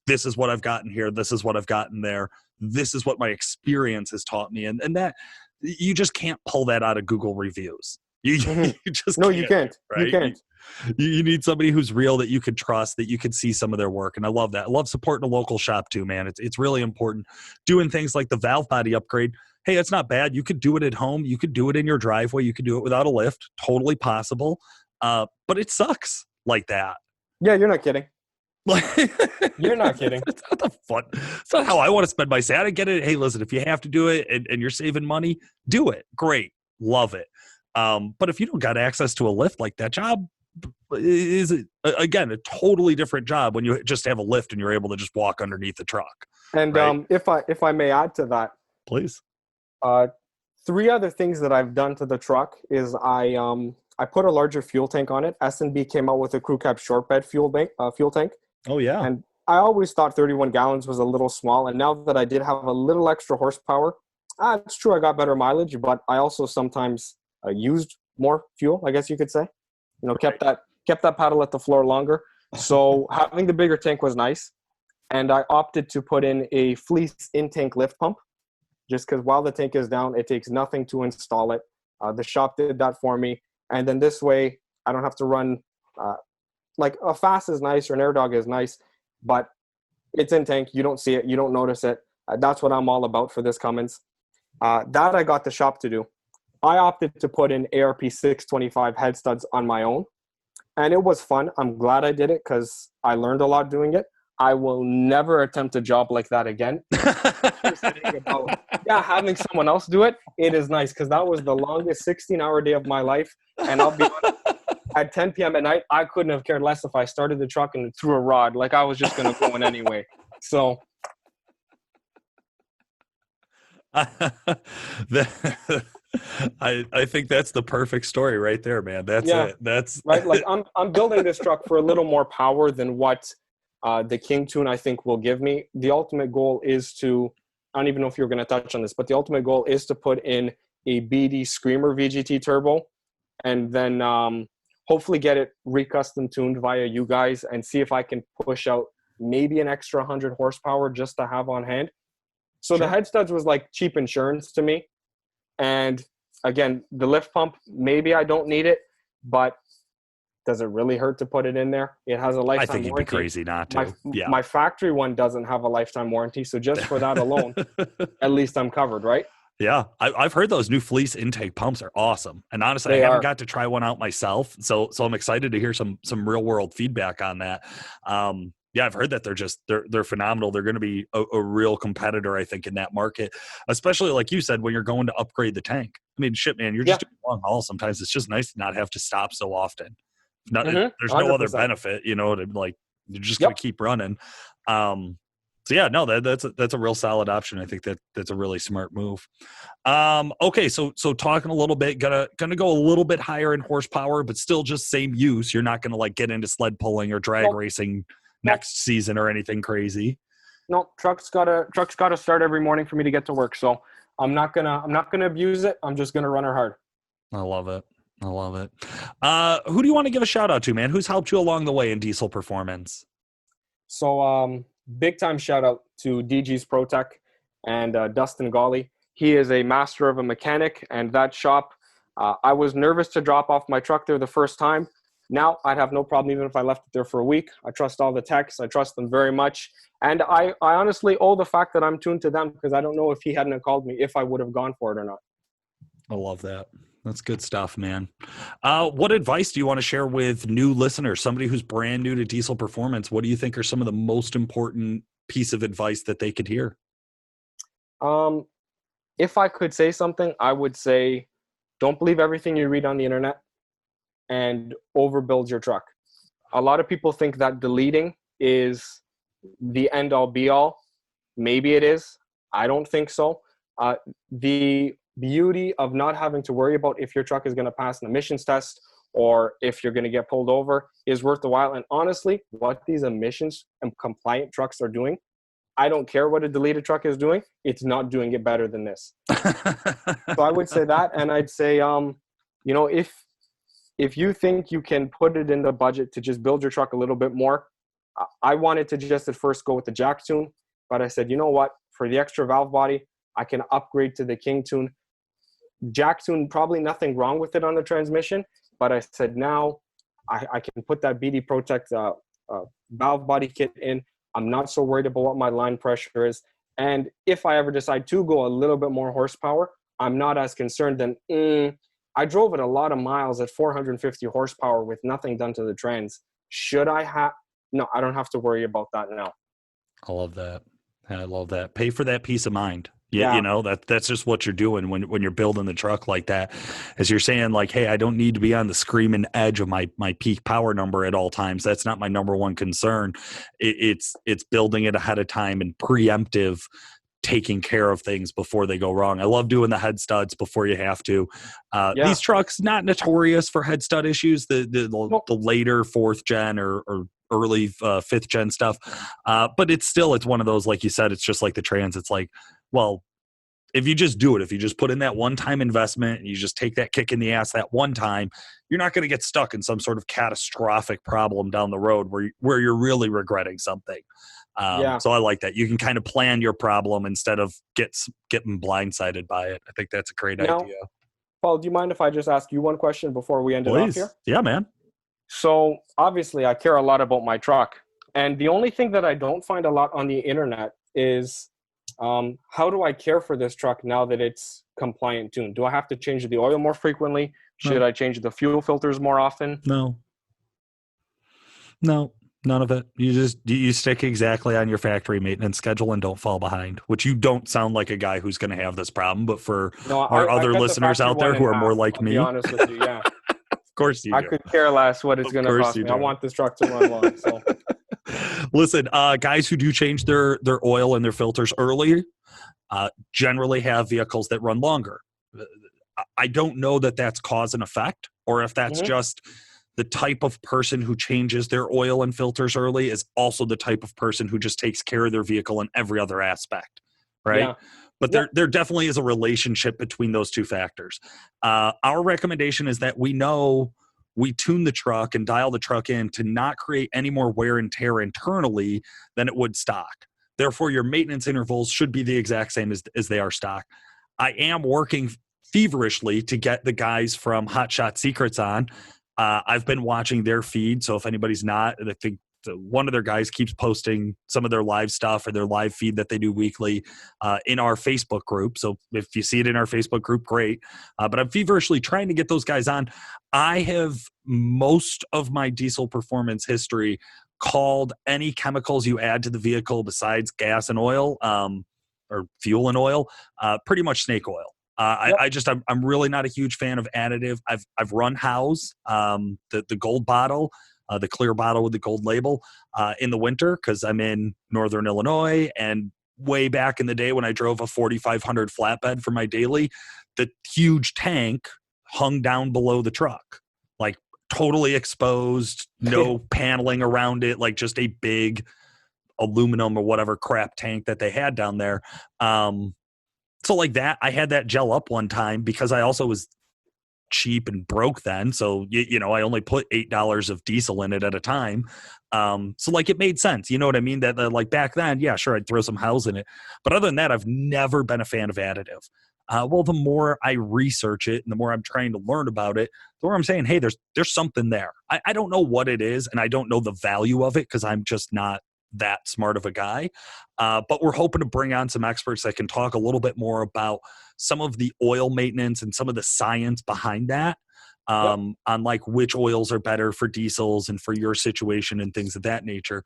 This is what I've gotten here. This is what I've gotten there. This is what my experience has taught me. And that you just can't pull that out of Google reviews. You just you can't. Right? You can't. You need somebody who's real, that you could trust, that you could see some of their work. And I love that. I love supporting a local shop too, man. It's really important. Doing things like the valve body upgrade. Hey, it's not bad. You could do it at home. You could do it in your driveway. You could do it without a lift. Totally possible. But it sucks like that. Yeah, you're not kidding. Like, You're not kidding. It's not the fun. It's not how I want to spend my Saturday. I get it. Hey, listen, if you have to do it and you're saving money, do it. Great. Love it. But if you don't got access to a lift, like that job is, again, a totally different job when you just have a lift and you're able to just walk underneath the truck. And Right. if I may add to that, Please. 3 other things that I've done to the truck is I put a larger fuel tank on it. S&B came out with a crew cab short bed fuel tank. Oh, yeah. And I always thought 31 gallons was a little small. And now that I did have a little extra horsepower, it's true I got better mileage, but I also sometimes used more fuel, I guess you could say. You know, kept that paddle at the floor longer. So having the bigger tank was nice. And I opted to put in a fleece in-tank lift pump, just because while the tank is down, it takes nothing to install it. The shop did that for me. And then this way, I don't have to run, like a fast is nice or an air dog is nice, but it's in tank. You don't see it. You don't notice it. That's what I'm all about for this Cummins. That I got the shop to do. I opted to put in ARP 625 head studs on my own. And it was fun. I'm glad I did it because I learned a lot doing it. I will never attempt a job like that again. Having someone else do it, it is nice because that was the longest 16-hour day of my life. And I'll be honest, at 10 p.m. at night, I couldn't have cared less if I started the truck and threw a rod. Like I was just going to go in anyway. So. I think that's the perfect story right there, man. That's it. That's right. Like I'm building this truck for a little more power than what the King Tune I think will give me. The ultimate goal is to, I don't even know if you're going to touch on this, but the ultimate goal is to put in a BD Screamer VGT turbo and then hopefully get it recustom tuned via you guys and see if I can push out maybe an extra 100 horsepower just to have on hand. So Sure. The head studs was like cheap insurance to me. And again, the lift pump, maybe I don't need it, but does it really hurt to put it in there? It has a lifetime warranty. I think you'd be crazy not to. My factory one doesn't have a lifetime warranty. So just for that alone, at least I'm covered, right? Yeah, I've heard those new fleece intake pumps are awesome, and honestly, They I haven't are. got to try one out myself, so I'm excited to hear some real world feedback on that. Yeah, I've heard that they're phenomenal. They're going to be a real competitor, I think, in that market, especially like you said when you're going to upgrade the tank. I mean, shit, man, you're just doing long haul. Sometimes it's just nice to not have to stop so often. There's no other 100%. benefit, you know, to like you're just going to keep running. So yeah, no, that's a real solid option. I think that's a really smart move. Okay, so talking a little bit, gonna go a little bit higher in horsepower, but still just same use. You're not gonna like get into sled pulling or drag racing next season or anything crazy. No, truck's gotta start every morning for me to get to work. So I'm not gonna abuse it. I'm just gonna run her hard. I love it. Who do you want to give a shout out to, man? Who's helped you along the way in diesel performance? So big time shout out to DG's ProTech and Dustin Gawley. He is a master of a mechanic, and that shop, I was nervous to drop off my truck there the first time. Now I'd have no problem even if I left it there for a week. I trust all the techs. I trust them very much. And I honestly owe the fact that I'm tuned to them because I don't know if he hadn't called me if I would have gone for it or not. I love that. That's good stuff, man. What advice do you want to share with new listeners, somebody who's brand new to diesel performance? What do you think are some of the most important piece of advice that they could hear? If I could say something, I would say don't believe everything you read on the internet and overbuild your truck. A lot of people think that deleting is the end all be all. Maybe it is. I don't think so. The beauty of not having to worry about if your truck is going to pass an emissions test or if you're going to get pulled over is worth the while. And honestly, what these emissions and compliant trucks are doing, I don't care what a deleted truck is doing. It's not doing it better than this. So I would say that. And I'd say, if you think you can put it in the budget to just build your truck a little bit more, I wanted to just at first go with the Jack Tune, but I said, you know what? For the extra valve body, I can upgrade to the King Tune. Jack Tune, probably nothing wrong with it on the transmission, but I said now I can put that BD Protect valve body kit in. I'm not so worried about what my line pressure is. And if I ever decide to go a little bit more horsepower, I'm not as concerned than I drove it a lot of miles at 450 horsepower with nothing done to the trans. Should I no, I don't have to worry about that now. I love that. I love that. Pay for that peace of mind. Yeah. You know, that's just what you're doing when you're building the truck like that. As you're saying, like, hey, I don't need to be on the screaming edge of my peak power number at all times. That's not my number one concern. It's building it ahead of time and preemptive, taking care of things before they go wrong. I love doing the head studs before you have to. These trucks not notorious for head stud issues. The later 4th gen or early 5th gen stuff, but it's one of those, like you said, it's just like the Trans. It's like, well, if you just do it, if you just put in that one-time investment and you just take that kick in the ass that one time, you're not going to get stuck in some sort of catastrophic problem down the road where you're really regretting something. So I like that. You can kind of plan your problem instead of getting blindsided by it. I think that's a great idea. Paul, do you mind if I just ask you one question before we end it off here? Yeah, man. So obviously I care a lot about my truck. And the only thing that I don't find a lot on the internet is how do I care for this truck now that it's compliant tuned? Do I have to change the oil more frequently? Should I change the fuel filters more often? No, none of it. You stick exactly on your factory maintenance schedule and don't fall behind, which you don't sound like a guy who's going to have this problem. But for our other listeners out there who are more like me, I'll be honest with you, yeah. Of course you do. I could care less what it's going to cost me. I want this truck to run long. So. Listen, guys who do change their oil and their filters early generally have vehicles that run longer. I don't know that that's cause and effect, or if that's just the type of person who changes their oil and filters early is also the type of person who just takes care of their vehicle in every other aspect, right? Yeah. But there definitely is a relationship between those two factors. Our recommendation is that we tune the truck and dial the truck in to not create any more wear and tear internally than it would stock. Therefore, your maintenance intervals should be the exact same as they are stock. I am working feverishly to get the guys from Hot Shot Secrets on. I've been watching their feed, so if anybody's not, I think one of their guys keeps posting some of their live stuff or their live feed that they do weekly in our Facebook group. So if you see it in our Facebook group, great. But I'm feverishly trying to get those guys on. I have most of my diesel performance history called any chemicals you add to the vehicle besides gas and oil or fuel and oil, pretty much snake oil. I'm really not a huge fan of additive. I've run Howe's, the gold bottle, the clear bottle with the gold label in the winter because I'm in Northern Illinois, and way back in the day when I drove a 4,500 flatbed for my daily, the huge tank hung down below the truck, like totally exposed, no paneling around it, like just a big aluminum or whatever crap tank that they had down there. So like that, I had that gel up one time because I also was cheap and broke then. So, I only put $8 of diesel in it at a time. So like it made sense. You know what I mean? That like back then, yeah, sure, I'd throw some Howe's in it. But other than that, I've never been a fan of additive. Well, the more I research it and the more I'm trying to learn about it, the more I'm saying, hey, there's something there. I don't know what it is, and I don't know the value of it because I'm just not that smart of a guy. But we're hoping to bring on some experts that can talk a little bit more about some of the oil maintenance and some of the science behind that, on like which oils are better for diesels and for your situation and things of that nature.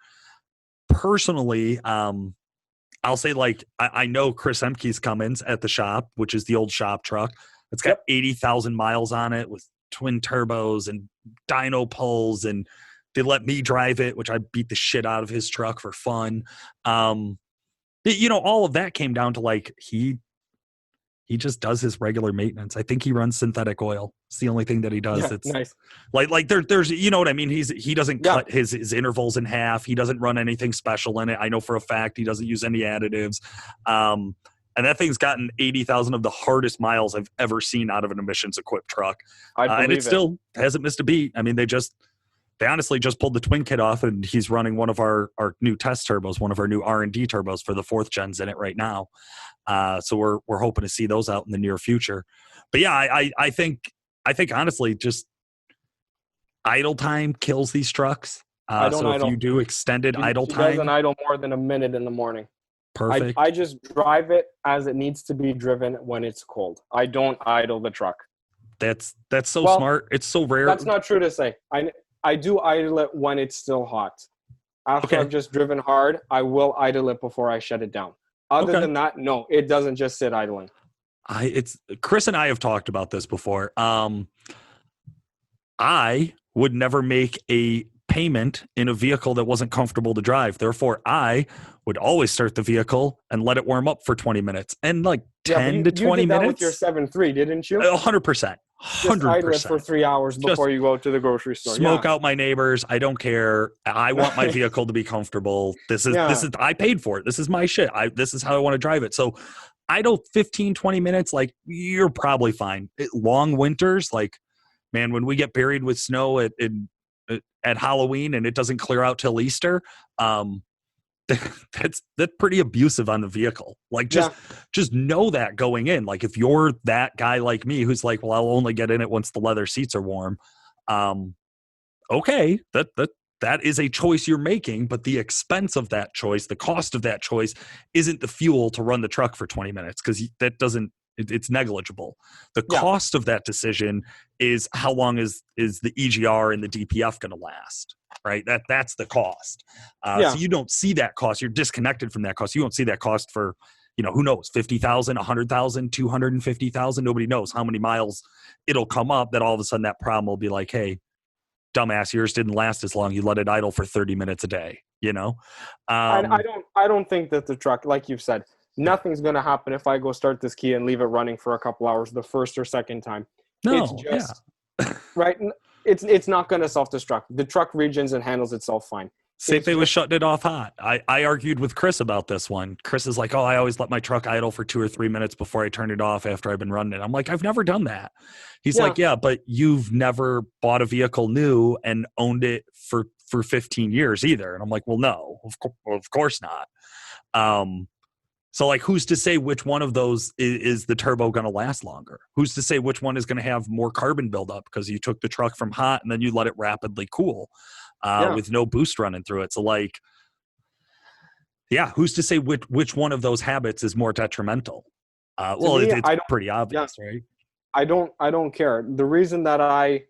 Personally, I'll say like I know Chris Emke's Cummins at the shop, which is the old shop truck. It's got 80,000 miles on it with twin turbos and dyno pulls, and they let me drive it, which I beat the shit out of his truck for fun. All of that came down to like he just does his regular maintenance. I think he runs synthetic oil. It's the only thing that he does. Yeah, it's nice. Like there's you know what I mean? He doesn't cut his intervals in half. He doesn't run anything special in it. I know for a fact he doesn't use any additives. And that thing's gotten 80,000 of the hardest miles I've ever seen out of an emissions equipped truck. And it still hasn't missed a beat. I mean, they honestly just pulled the twin kit off, and he's running one of our new test turbos, one of our new R&D turbos for the 4th gens in it right now. So we're hoping to see those out in the near future. But yeah, I think honestly, just idle time kills these trucks. So if you do extended idle time, doesn't idle more than a minute in the morning. Perfect. I just drive it as it needs to be driven when it's cold. I don't idle the truck. That's so smart. It's so rare. That's not true to say. I do idle it when it's still hot. After Okay. I've just driven hard, I will idle it before I shut it down. Other Okay. than that, no, it doesn't just sit idling. It's Chris and I have talked about this before. I would never make a payment in a vehicle that wasn't comfortable to drive. Therefore, I would always start the vehicle and let it warm up for 20 minutes. And like 10 to 20 you did that with your minutes, 7.3, didn't you? 100%. Just idle it for 100%. 3 hours before you go to the grocery store. Smoke out my neighbors. I don't care. I want my vehicle to be comfortable. This is I paid for it. This is my shit. This is how I want to drive it. So idle 15, 20 minutes, like you're probably fine. Long winters, like, man, when we get buried with snow at Halloween and it doesn't clear out till Easter, that's pretty abusive on the vehicle. Like just know that going in. Like if you're that guy like me who's like, well, I'll only get in it once the leather seats are warm. Okay, that is a choice you're making, but the expense of that choice, the cost of that choice, isn't the fuel to run the truck for 20 minutes because that doesn't. It's negligible. The cost of that decision is how long is the EGR and the DPF going to last, right? That's the cost. So you don't see that cost. You're disconnected from that cost. You don't see that cost for, who knows, 50,000, 100,000, 250,000. Nobody knows how many miles it'll come up that all of a sudden that problem will be like, hey, dumbass, yours didn't last as long. You let it idle for 30 minutes a day, I don't think that the truck, like you've said, nothing's going to happen if I go start this key and leave it running for a couple hours the first or second time. No, it's just, right? It's not going to self-destruct. The truck regens and handles itself fine. Same thing with shutting it off hot. I argued with Chris about this one. Chris is like, oh, I always let my truck idle for 2 or 3 minutes before I turn it off after I've been running it. I'm like, I've never done that. He's like, yeah, but you've never bought a vehicle new and owned it for 15 years either. And I'm like, well, no, of course not. So like, who's to say which one of those is the turbo going to last longer? Who's to say which one is going to have more carbon buildup because you took the truck from hot and then you let it rapidly cool with no boost running through it? So like, who's to say which one of those habits is more detrimental? It's pretty obvious, right? I don't care. The reason that I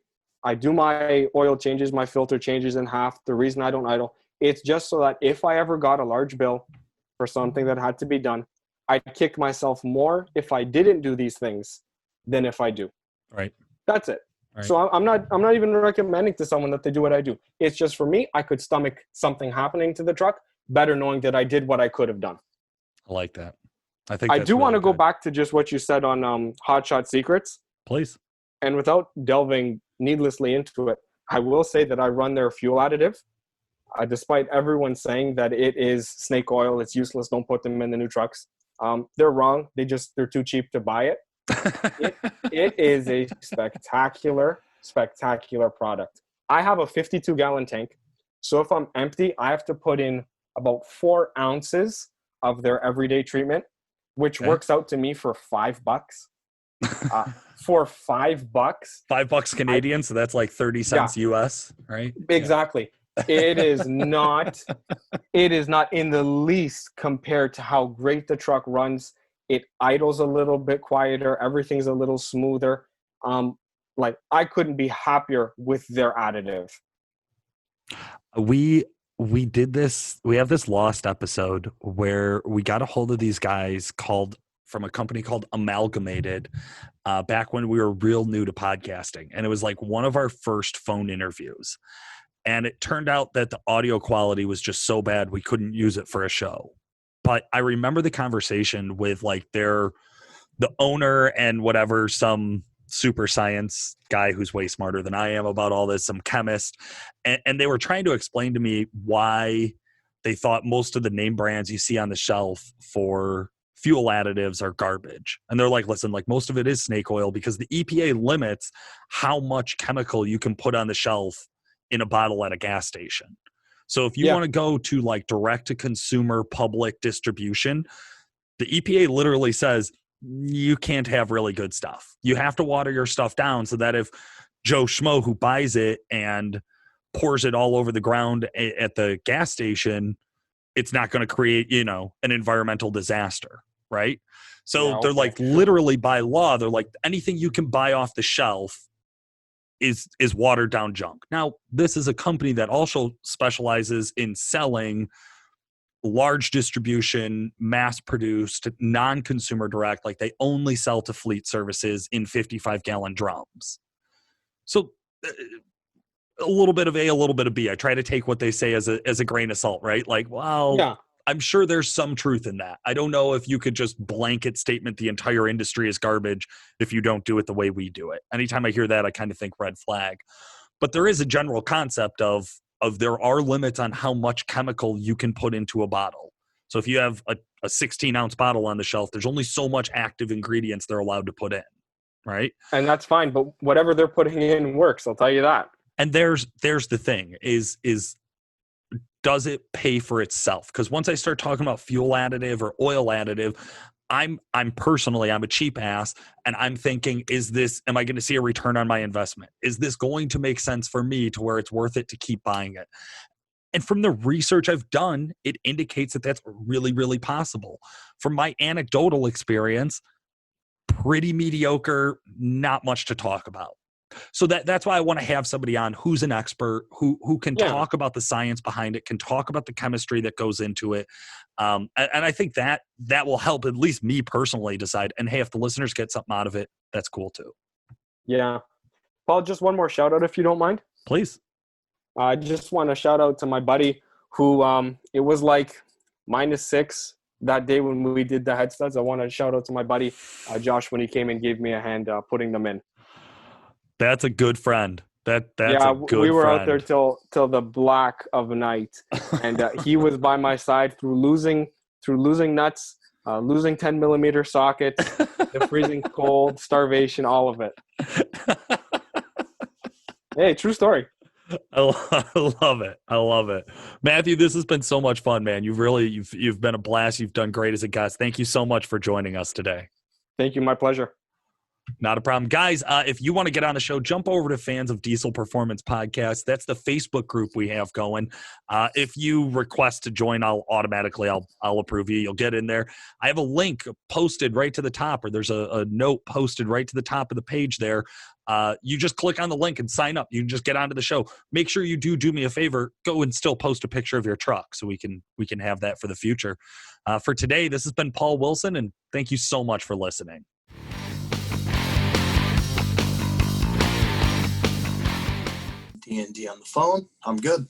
do my oil changes, my filter changes in half, the reason I don't idle, it's just so that if I ever got a large bill for something that had to be done, I'd kick myself more if I didn't do these things than if I do. Right. That's it. Right. So I'm not even recommending to someone that they do what I do. It's just for me, I could stomach something happening to the truck better knowing that I did what I could have done. I like that. I do want to go back to just what you said on Hot Shot Secrets. Please. And without delving needlessly into it, I will say that I run their fuel additive. Despite everyone saying that it is snake oil, it's useless, don't put them in the new trucks. They're wrong. They're too cheap to buy it. It is a spectacular product. I have a 52-gallon tank. So if I'm empty, I have to put in about 4 ounces of their everyday treatment, which works out to me for $5. For $5. $5 Canadian, so that's like 30 cents US, right? Exactly. It is not in the least compared to how great the truck runs. It idles a little bit quieter, everything's a little smoother. Like I couldn't be happier with their additive. We did this, we have this lost episode where we got a hold of these guys from a company called Amalgamated back when we were real new to podcasting. And it was like one of our first phone interviews. And it turned out that the audio quality was just so bad we couldn't use it for a show. But I remember the conversation with like the owner and whatever, some super science guy who's way smarter than I am about all this, some chemist. And they were trying to explain to me why they thought most of the name brands you see on the shelf for fuel additives are garbage. And they're like, listen, like most of it is snake oil because the EPA limits how much chemical you can put on the shelf in a bottle at a gas station. So if you want to go to like direct to consumer public distribution, the EPA literally says you can't have really good stuff. You have to water your stuff down so that if Joe Schmo who buys it and pours it all over the ground at the gas station, it's not going to create, an environmental disaster, right? So they're like literally by law, they're like anything you can buy off the shelf is watered down junk. Now, this is a company that also specializes in selling large distribution, mass produced, non-consumer direct, like they only sell to fleet services in 55-gallon drums. So a little bit of A, a little bit of B. I try to take what they say as a grain of salt, right? Like, well, Yeah. I'm sure there's some truth in that. I don't know if you could just blanket statement the entire industry is garbage if you don't do it the way we do it. Anytime I hear that, I kind of think red flag. But there is a general concept of there are limits on how much chemical you can put into a bottle. So if you have a 16-ounce bottle on the shelf, there's only so much active ingredients they're allowed to put in, right? And that's fine, but whatever they're putting in works, I'll tell you that. And there's the thing is does it pay for itself? Because once I start talking about fuel additive or oil additive, I'm a cheap ass, and I'm thinking, am I going to see a return on my investment? Is this going to make sense for me to where it's worth it to keep buying it? And from the research I've done, it indicates that that's really, really possible. From my anecdotal experience, pretty mediocre, not much to talk about. So that's why I want to have somebody on who's an expert, who can talk about the science behind it, can talk about the chemistry that goes into it. And I think that will help at least me personally decide. And hey, if the listeners get something out of it, that's cool too. Yeah. Paul, just one more shout out if you don't mind. Please. I just want to shout out to my buddy who it was like -6 that day when we did the head studs. I want to shout out to my buddy Josh when he came and gave me a hand putting them in. That's a good friend. That's a good we were friend. out there till the black of night, and he was by my side through losing nuts, losing 10-millimeter sockets, the freezing cold, starvation, all of it. Hey, true story. I love it. I love it. Matthew, this has been so much fun, man. You've been a blast. You've done great as a guest. Thank you so much for joining us today. Thank you. My pleasure. Not a problem. Guys, if you want to get on the show, jump over to Fans of Diesel Performance Podcast. That's the Facebook group we have going. If you request to join, I'll approve you. You'll get in there. I have a link posted right to the top, or there's a note posted right to the top of the page there. You just click on the link and sign up. You can just get onto the show. Make sure you do me a favor. Go and still post a picture of your truck so we can have that for the future. For today, this has been Paul Wilson, and thank you so much for listening. D&D on the phone. I'm good.